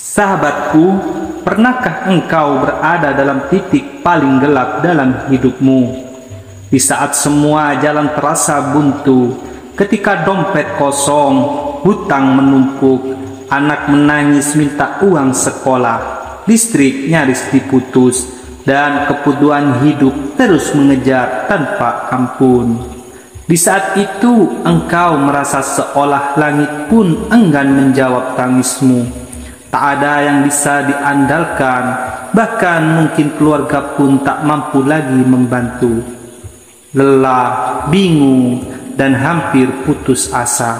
Sahabatku, pernahkah engkau berada dalam titik paling gelap dalam hidupmu? Di saat semua jalan terasa buntu, ketika dompet kosong, hutang menumpuk, anak menangis minta uang sekolah, listrik nyaris diputus, dan kebutuhan hidup terus mengejar tanpa ampun. Di saat itu engkau merasa seolah langit pun enggan menjawab tangismu. Tak ada yang bisa diandalkan, bahkan mungkin keluarga pun tak mampu lagi membantu. Lelah, bingung, dan hampir putus asa.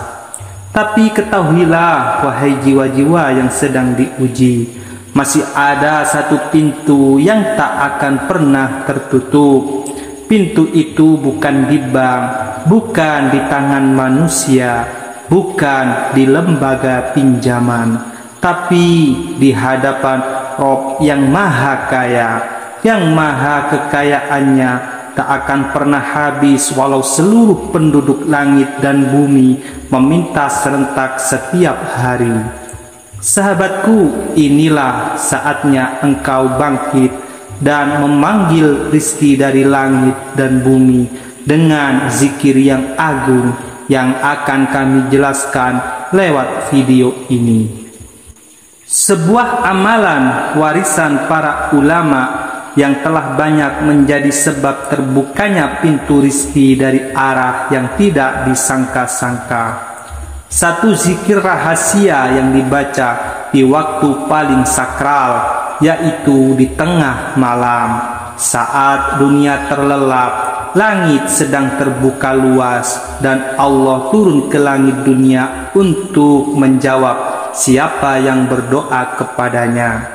Tapi ketahuilah, wahai jiwa-jiwa yang sedang diuji, masih ada satu pintu yang tak akan pernah tertutup. Pintu itu bukan di bank, bukan di tangan manusia, bukan di lembaga pinjaman, tapi di hadapan Rob yang maha kaya, yang maha kekayaannya tak akan pernah habis walau seluruh penduduk langit dan bumi meminta serentak setiap hari. Sahabatku, inilah saatnya engkau bangkit dan memanggil rizki dari langit dan bumi dengan zikir yang agung yang akan kami jelaskan lewat video ini. Sebuah amalan warisan para ulama yang telah banyak menjadi sebab terbukanya pintu rizki dari arah yang tidak disangka-sangka. Satu zikir rahasia yang dibaca di waktu paling sakral, yaitu di tengah malam, saat dunia terlelap, langit sedang terbuka luas, dan Allah turun ke langit dunia untuk menjawab siapa yang berdoa kepadanya.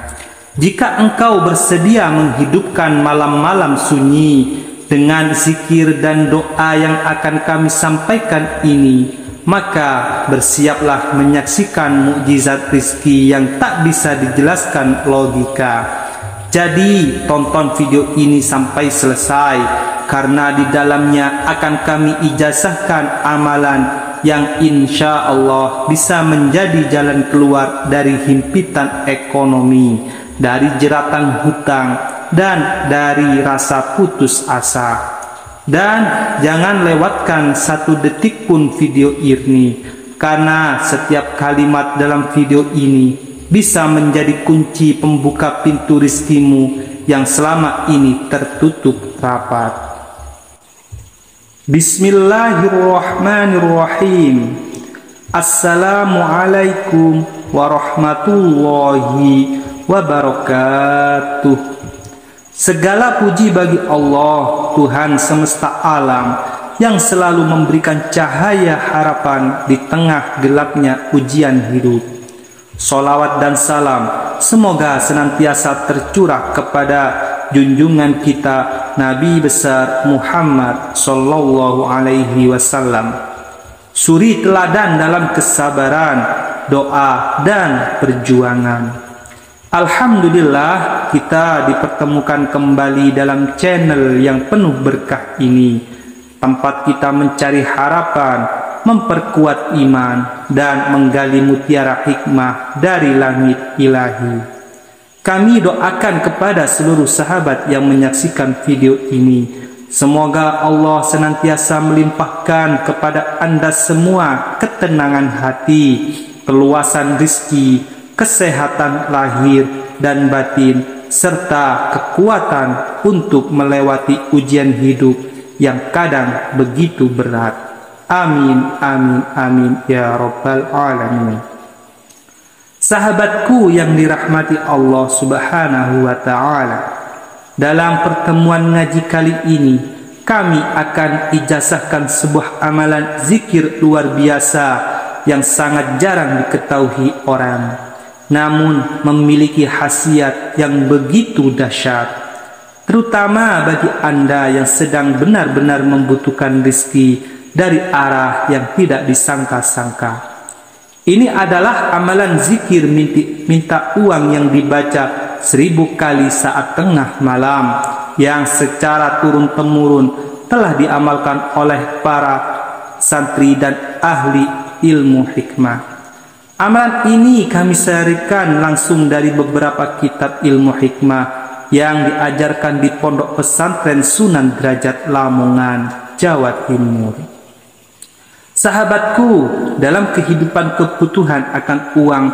Jika engkau bersedia menghidupkan malam-malam sunyi dengan zikir dan doa yang akan kami sampaikan ini, maka bersiaplah menyaksikan mukjizat rizki yang tak bisa dijelaskan logika. Jadi tonton video ini sampai selesai, karena di dalamnya akan kami ijazahkan amalan yang insya Allah bisa menjadi jalan keluar dari himpitan ekonomi, dari jeratan hutang, dan dari rasa putus asa. Dan jangan lewatkan satu detik pun video ini, karena setiap kalimat dalam video ini bisa menjadi kunci pembuka pintu rizkimu yang selama ini tertutup rapat. Bismillahirrahmanirrahim. Assalamualaikum warahmatullahi wabarakatuh. Segala puji bagi Allah, Tuhan semesta alam, yang selalu memberikan cahaya harapan di tengah gelapnya ujian hidup. Sholawat dan salam semoga senantiasa tercurah kepada junjungan kita Nabi besar Muhammad sallallahu alaihi wasallam, suri teladan dalam kesabaran, doa, dan perjuangan. Alhamdulillah, kita dipertemukan kembali dalam channel yang penuh berkah ini, tempat kita mencari harapan, memperkuat iman, dan menggali mutiara hikmah dari langit ilahi. Kami doakan kepada seluruh sahabat yang menyaksikan video ini, semoga Allah senantiasa melimpahkan kepada Anda semua ketenangan hati, keluasan rizki, kesehatan lahir dan batin, serta kekuatan untuk melewati ujian hidup yang kadang begitu berat. Amin, amin, amin, ya Rabbal Alamin. Sahabatku yang dirahmati Allah Subhanahu wa Ta'ala, dalam pertemuan ngaji kali ini kami akan ijazahkan sebuah amalan zikir luar biasa yang sangat jarang diketahui orang, namun memiliki khasiat yang begitu dahsyat, terutama bagi Anda yang sedang benar-benar membutuhkan rezeki dari arah yang tidak disangka-sangka. Ini adalah amalan zikir minta uang yang dibaca 1000 kali saat tengah malam, yang secara turun-temurun telah diamalkan oleh para santri dan ahli ilmu hikmah. Amalan ini kami sarikan langsung dari beberapa kitab ilmu hikmah yang diajarkan di Pondok Pesantren Sunan Derajat Lamongan, Jawa Timur. Sahabatku, dalam kehidupan kebutuhan akan uang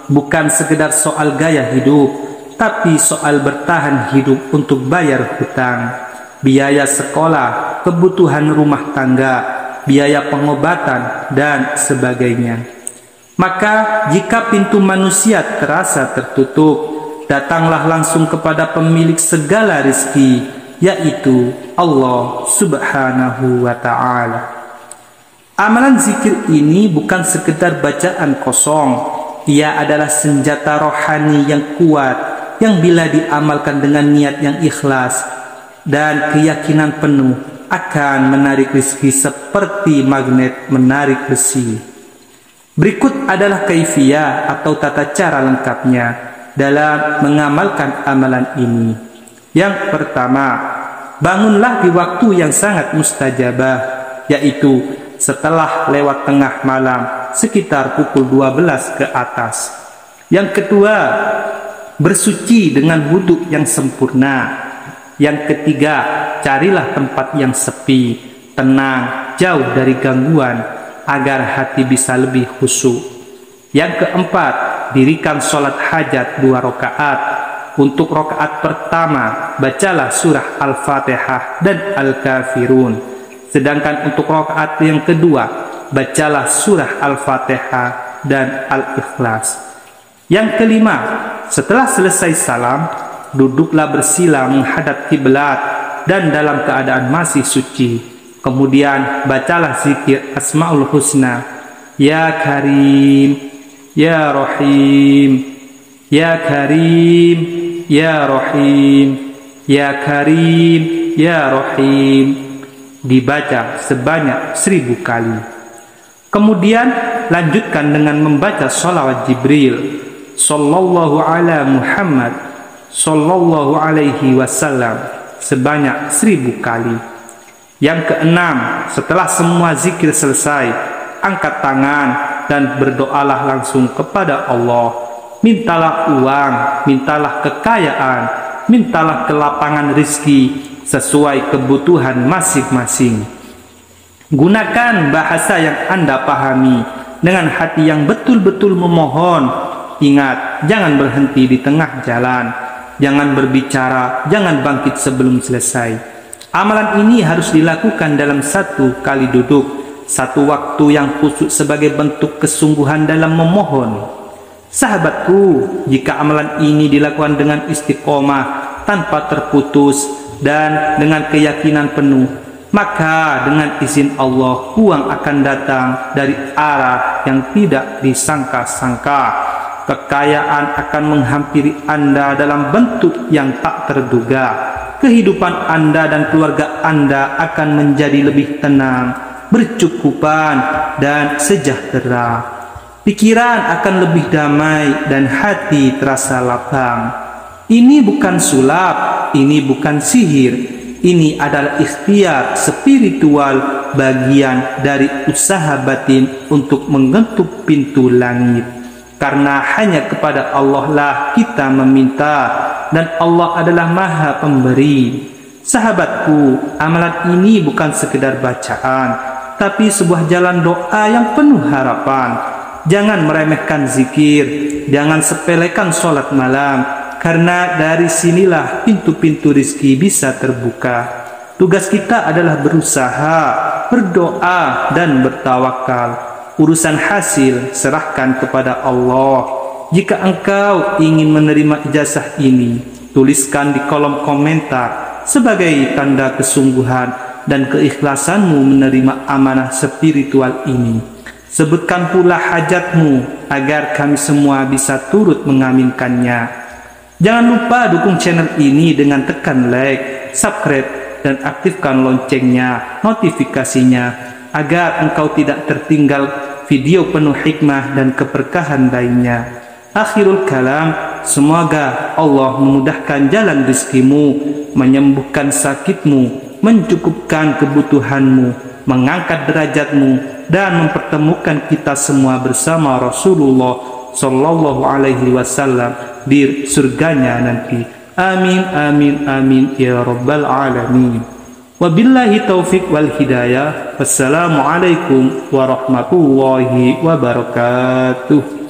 bukan sekedar soal gaya hidup, tapi soal bertahan hidup untuk bayar hutang, biaya sekolah, kebutuhan rumah tangga, biaya pengobatan, dan sebagainya. Maka jika pintu manusia terasa tertutup, datanglah langsung kepada pemilik segala rezeki, yaitu Allah Subhanahu wa Ta'ala. Amalan zikir ini bukan sekedar bacaan kosong. Ia adalah senjata rohani yang kuat, yang bila diamalkan dengan niat yang ikhlas dan keyakinan penuh akan menarik rezeki seperti magnet menarik besi. Berikut adalah kaifiyah atau tata cara lengkapnya dalam mengamalkan amalan ini. Yang pertama, bangunlah di waktu yang sangat mustajabah, yaitu setelah lewat tengah malam sekitar pukul 12 ke atas. Yang kedua, bersuci dengan wudhu yang sempurna. Yang ketiga, carilah tempat yang sepi, tenang, jauh dari gangguan, agar hati bisa lebih khusyuk. Yang keempat, dirikan sholat hajat 2 rakaat. Untuk rakaat pertama, bacalah surah Al-Fatihah dan Al-Kafirun. Sedangkan untuk rakaat yang kedua, bacalah surah Al-Fatihah dan Al-Ikhlas. Yang kelima, setelah selesai salam, duduklah bersila menghadap kiblat dan dalam keadaan masih suci. Kemudian bacalah zikir Asmaul Husna, Ya Karim, Ya Rahim, Ya Karim, Ya Rahim, Ya Karim, Ya Rahim, dibaca sebanyak 1000 kali. Kemudian lanjutkan dengan membaca sholawat Jibril Sallallahu ala Muhammad Sallallahu alaihi wasallam sebanyak 1000 kali. Yang keenam, setelah semua zikir selesai, angkat tangan dan berdoalah langsung kepada Allah. Mintalah uang, mintalah kekayaan, mintalah kelapangan rezeki sesuai kebutuhan masing-masing. Gunakan bahasa yang Anda pahami dengan hati yang betul-betul memohon. Ingat, jangan berhenti di tengah jalan, jangan berbicara, jangan bangkit sebelum selesai. Amalan ini harus dilakukan dalam 1 kali duduk, 1 waktu yang khusyuk sebagai bentuk kesungguhan dalam memohon. Sahabatku, jika amalan ini dilakukan dengan istiqomah, tanpa terputus, dan dengan keyakinan penuh, maka dengan izin Allah, uang akan datang dari arah yang tidak disangka-sangka. Kekayaan akan menghampiri Anda dalam bentuk yang tak terduga. Kehidupan Anda dan keluarga Anda akan menjadi lebih tenang, bercukupan, dan sejahtera. Pikiran akan lebih damai dan hati terasa lapang. Ini bukan sulap, ini bukan sihir. Ini adalah ikhtiar spiritual, bagian dari usaha batin untuk mengetuk pintu langit. Karena hanya kepada Allah lah kita meminta, dan Allah adalah Maha Pemberi. Sahabatku, amalan ini bukan sekedar bacaan, tapi sebuah jalan doa yang penuh harapan. Jangan meremehkan zikir, jangan sepelekan sholat malam, karena dari sinilah pintu-pintu rezeki bisa terbuka. Tugas kita adalah berusaha, berdoa, dan bertawakal. Urusan hasil serahkan kepada Allah. Jika engkau ingin menerima ijazah ini, tuliskan di kolom komentar sebagai tanda kesungguhan dan keikhlasanmu menerima amanah spiritual ini. Sebutkan pula hajatmu agar kami semua bisa turut mengaminkannya. Jangan lupa dukung channel ini dengan tekan like, subscribe, dan aktifkan loncengnya, notifikasinya, agar engkau tidak tertinggal video penuh hikmah dan keberkahan lainnya. Akhirul kalam, semoga Allah memudahkan jalan rezekimu, menyembuhkan sakitmu, mencukupkan kebutuhanmu, mengangkat derajatmu, dan mempertemukan kita semua bersama Rasulullah Sallallahu Alaihi Wasallam di surganya nanti. Amin, amin, amin ya rabbal alamin. Wabillahi taufiq wal hidayah. Wassalamualaikum warahmatullahi wabarakatuh.